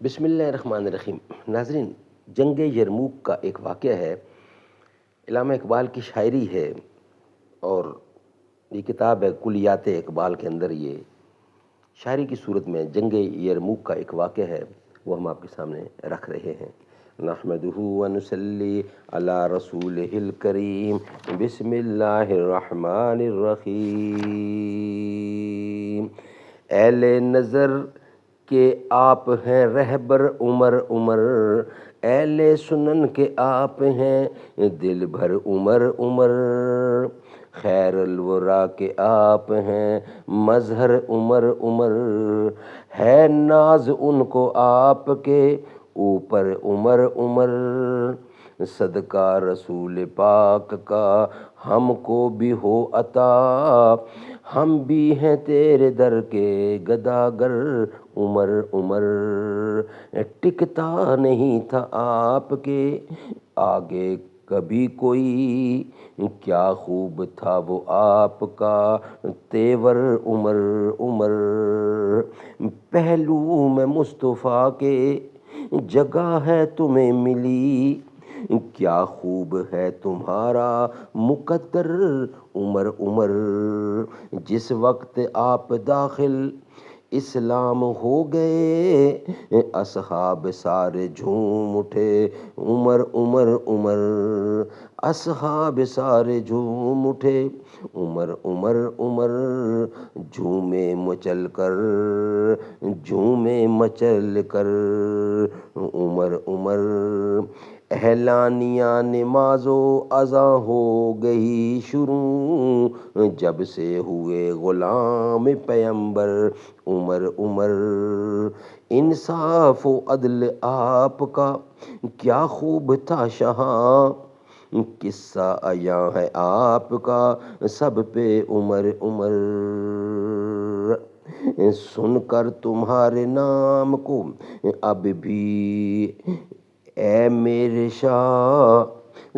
بسم اللہ الرحمن الرحیم۔ ناظرین، جنگ یرموک کا ایک واقعہ ہے، علامہ اقبال کی شاعری ہے اور یہ کتاب ہے کلیات اقبال کے اندر یہ شاعری کی صورت میں جنگ یرموک کا ایک واقعہ ہے، وہ ہم آپ کے سامنے رکھ رہے ہیں۔ نحمدہ ونصلی علی رسولہ الکریم، بسم اللہ الرحمن الرحیم۔ اہل نظر کہ آپ ہیں رہبر عمر عمر، اہل سنن کے آپ ہیں دل بھر عمر عمر، خیر الورا کے آپ ہیں مظہر عمر عمر، ہے ناز ان کو آپ کے اوپر عمر عمر، صدقہ رسول پاک کا ہم کو بھی ہو عطا، ہم بھی ہیں تیرے در کے گداگر عمر عمر، ٹکتا نہیں تھا آپ کے آگے کبھی کوئی، کیا خوب تھا وہ آپ کا تیور عمر عمر، پہلو میں مصطفیٰ کے جگہ ہے تمہیں ملی، کیا خوب ہے تمہارا مقدر عمر عمر، جس وقت آپ داخل اسلام ہو گئے اصحاب سارے جھوم اٹھے عمر عمر عمر، اصحاب سارے جھوم اٹھے عمر عمر عمر، جھومے مچل کر عمر عمر، اعلانیہ نماز و اذاں ہو گئی شروع، جب سے ہوئے غلام پیمبر عمر عمر، انصاف و عدل آپ کا کیا خوب تھا شہاں، قصہ عیاں ہے آپ کا سب پہ عمر عمر، سن کر تمہارے نام کو اب بھی اے میرے شاہ،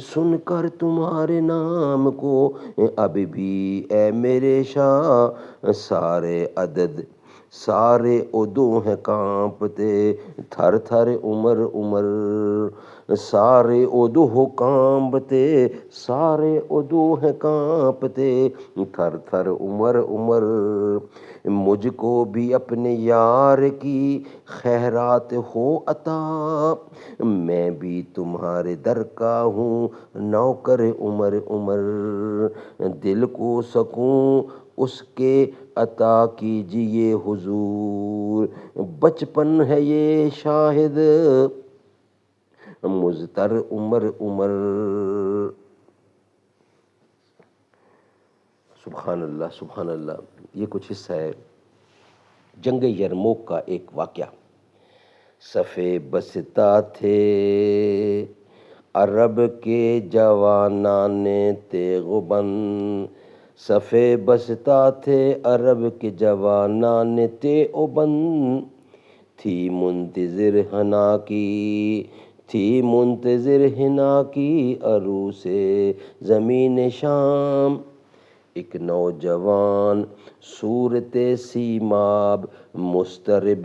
سن کر تمہارے نام کو اب بھی اے میرے شاہ، سارے عدو ہیں کانپتے تھر تھر عمر عمر، سارے عدو ہیں کانپتے تھر تھر عمر عمر، مجھ کو بھی اپنے یار کی خیرات ہو عطا، میں بھی تمہارے در کا ہوں نوکر عمر عمر، دل کو سکون اس کے عطا کیجئے حضور، بچپن ہے یہ شاہد مضطر عمر عمر۔ سبحان اللہ سبحان اللہ۔ یہ کچھ حصہ ہے جنگ یرموک کا ایک واقعہ۔ صفے بستا تھے عرب کے جوانان تیغ بند، صفے بستا تھے عرب کے جوانان تیغ بند، تھی منتظر حنا کی عروس زمین شام، ایک نوجوان صورت سیماب مضطرب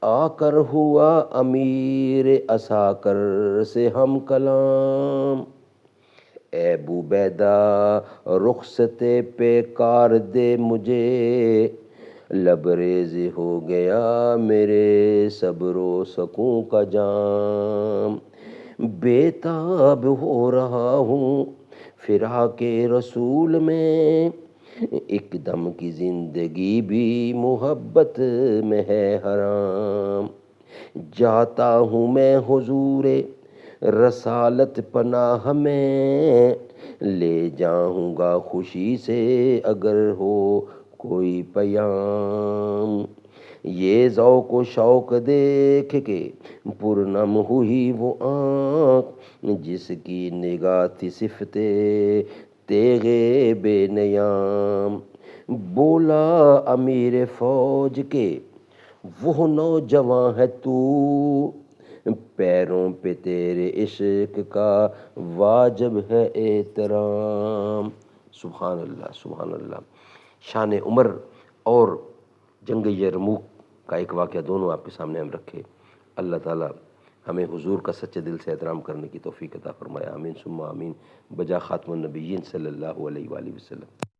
آ کر ہوا امیر عساکر سے ہم کلام، اے عبیدہ رخصت پیکار دے مجھے، لبریز ہو گیا میرے صبر و سکون کا جام، بےتاب ہو رہا ہوں فراق رسول میں، ایک دم کی زندگی بھی محبت میں ہے حرام، جاتا ہوں میں حضور رسالت پناہ میں، لے جاؤں گا خوشی سے اگر ہو کوئی پیام، یہ ذوق و شوق دیکھ کے پرنم ہوئی وہ آنکھ، جس کی نگاہ تھی صفت تیغ بے نیام، بولا امیر فوج کے وہ نوجواں ہے تو، پیروں پہ تیرے عشق کا واجب ہے احترام۔ سبحان اللہ سبحان اللہ۔ شان عمر اور جنگ یرموک کا ایک واقعہ دونوں آپ کے سامنے ہم رکھے۔ اللہ تعالیٰ ہمیں حضور کا سچے دل سے احترام کرنے کی توفیق عطا فرمائے، آمین ثم آمین، بجا خاتم النبیین صلی اللہ علیہ وآلہ وسلم۔